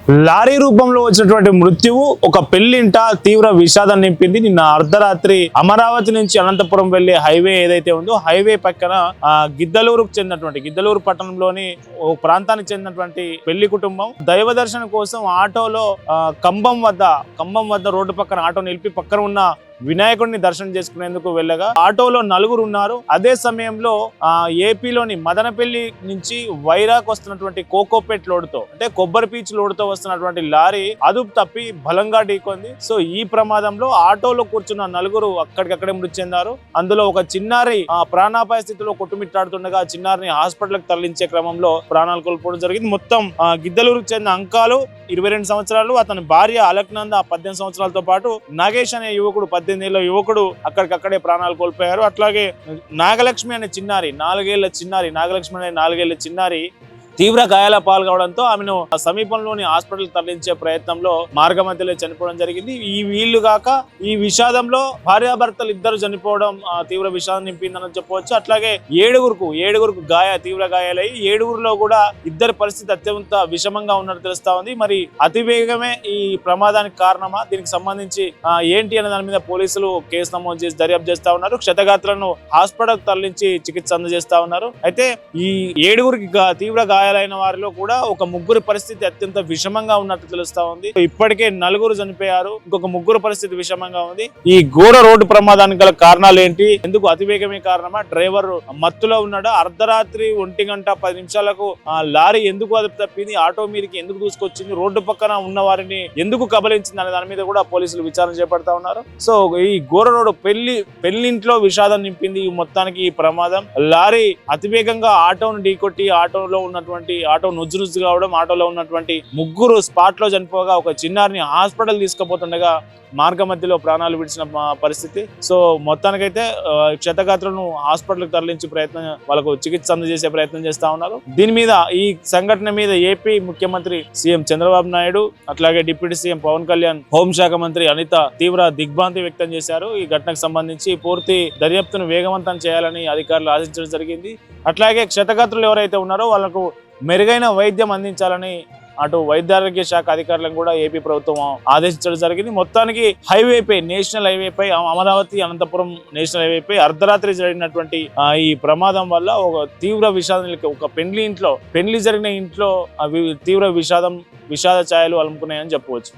Lorry రూపంలో వచ్చినటువంటి మృత్యువు ఒక పెళ్లింట తీవ్ర విషాదం నింపింది. నిన్న అర్ధరాత్రి అమరావతి నుంచి అనంతపురం వెళ్లే హైవే ఏదైతే ఉందో హైవే పక్కన గిద్దలూరుకు చెందినటువంటి గిద్దలూరు పట్టణంలోని ఓ ప్రాంతానికి చెందినటువంటి పెళ్లి కుటుంబం దైవ దర్శనం కోసం ఆటోలో కంబం వద్ద రోడ్డు పక్కన ఆటో నిలిపి పక్కన ఉన్న వినాయకుడిని దర్శనం చేసుకునేందుకు వెళ్ళగా ఆటోలో నలుగురు ఉన్నారు. అదే సమయంలో ఏపీలోని మదనపల్లి నుంచి వైరాగ్ వస్తున్నటువంటి కోకోపేట్ లోడుతో అంటే కొబ్బరి పీచ్ లోడుతో వస్తున్నటువంటి లారీ అదుపు తప్పి బలంగా ఢీకొంది. సో ఈ ప్రమాదంలో ఆటోలో కూర్చున్న నలుగురు అక్కడికక్కడే మృతి చెందారు. అందులో ఒక చిన్నారి ప్రాణాపాయ స్థితిలో కొట్టుమిట్టాడుతుండగా చిన్నారిని హాస్పిటల్ కి తరలించే క్రమంలో ప్రాణాలు కోల్పోవడం జరిగింది. మొత్తం గిద్దలూరుకు చెందిన అంకాలు 22 సంవత్సరాలు, అతని భార్య అలక్నంద 18 సంవత్సరాలతో పాటు నాగేష్ అనే యువకుడు 18 ఏళ్ల యువకుడు అక్కడికక్కడే ప్రాణాలు కోల్పోయారు. అట్లాగే నాగలక్ష్మి అనే చిన్నారి 4 ఏళ్ల చిన్నారి తీవ్ర గాయాల పాల్గొవడంతో ఆమెను సమీపంలోని హాస్పిటల్ తరలించే ప్రయత్నంలో మార్గ మధ్యలో చనిపోవడం జరిగింది. ఈ వీళ్లు కాక ఈ విషాదంలో భార్యాభర్తలు ఇద్దరు చనిపోవడం తీవ్ర విషాదం నింపిందని చెప్పవచ్చు. అట్లాగే ఏడుగురుకు తీవ్ర గాయాలై ఏడుగురులో కూడా ఇద్దరి పరిస్థితి అత్యంత విషమంగా ఉన్నట్టు తెలుస్తా ఉంది. మరి అతివేగమే ఈ ప్రమాదానికి కారణమా, దీనికి సంబంధించి ఏంటి అనే దాని మీద పోలీసులు కేసు నమోదు చేసి దర్యాప్తు చేస్తా ఉన్నారు. క్షతగాత్రులను హాస్పిటల్ తరలించి చికిత్స అందజేస్తా ఉన్నారు. అయితే ఈ ఏడుగురికి తీవ్ర గాయాలైన వారిలో కూడా ఒక ముగ్గురు పరిస్థితి అత్యంత విషమంగా ఉన్నట్టు తెలుస్తా ఉంది. ఇప్పటికే నలుగురు చనిపోయారు, ఇంకొక ముగ్గురు పరిస్థితి విషమంగా ఉంది. ఈ ఘోర రోడ్డు ప్రమాదానికి గల కారణాలు ఏంటి? ఎందుకు అతివేగమే కారణమా? డ్రైవర్ మత్తులో ఉన్నాడా? అర్ధరాత్రి 1:10 లారీ ఎందుకు అదుపు తప్పింది? ఆటో మీదకి ఎందుకు దూసుకొచ్చింది? రోడ్డు పక్కన ఉన్న వారిని ఎందుకు కబలించింది అనే దాని మీద కూడా పోలీసులు విచారణ చేపడతా ఉన్నారు. సో ఈ ఘోర రోడ్డు పెళ్లింట్లో విషాదం నింపింది మొత్తానికి ఈ ప్రమాదం. లారీ అతివేగంగా ఆటోను ఢీకొట్టి ఆటో నుజ్జు కావడం, ఆటోలో ఉన్నటువంటి ముగ్గురు స్పాట్ లో చనిపోగా ఒక చిన్నారిని హాస్పిటల్ తీసుకుపోతుండగా మార్గ మధ్యలో ప్రాణాలు విడిచిన పరిస్థితి. సో మొత్తానికైతే క్షతగాత్రులను హాస్పిటల్ తరలించి వాళ్ళకు చికిత్స అందజేసే ప్రయత్నం చేస్తా ఉన్నారు. దీని మీద ఈ సంఘటన మీద ఏపీ ముఖ్యమంత్రి సీఎం చంద్రబాబు నాయుడు, అట్లాగే డిప్యూటీ సీఎం పవన్ కళ్యాణ్, హోంశాఖ మంత్రి అనిత తీవ్ర దిగ్భ్రాంతి వ్యక్తం చేశారు. ఈ ఘటనకు సంబంధించి పూర్తి దర్యాప్తును వేగవంతం చేయాలని అధికారులు ఆశించడం జరిగింది. అట్లాగే క్షతగాత్రులు ఎవరైతే ఉన్నారో వాళ్లకు మెరుగైన వైద్యం అందించాలని అటు వైద్యారోగ్య శాఖ అధికారులను కూడా ఏపీ ప్రభుత్వం ఆదేశించడం జరిగింది. మొత్తానికి నేషనల్ హైవేపై అమరావతి అనంతపురం నేషనల్ హైవేపై అర్ధరాత్రి జరిగినటువంటి ఈ ప్రమాదం వల్ల ఒక తీవ్ర విషాదం, ఒక పెళ్లి జరిగిన ఇంట్లో తీవ్ర విషాద ఛాయలు అలుముకున్నాయని చెప్పవచ్చు.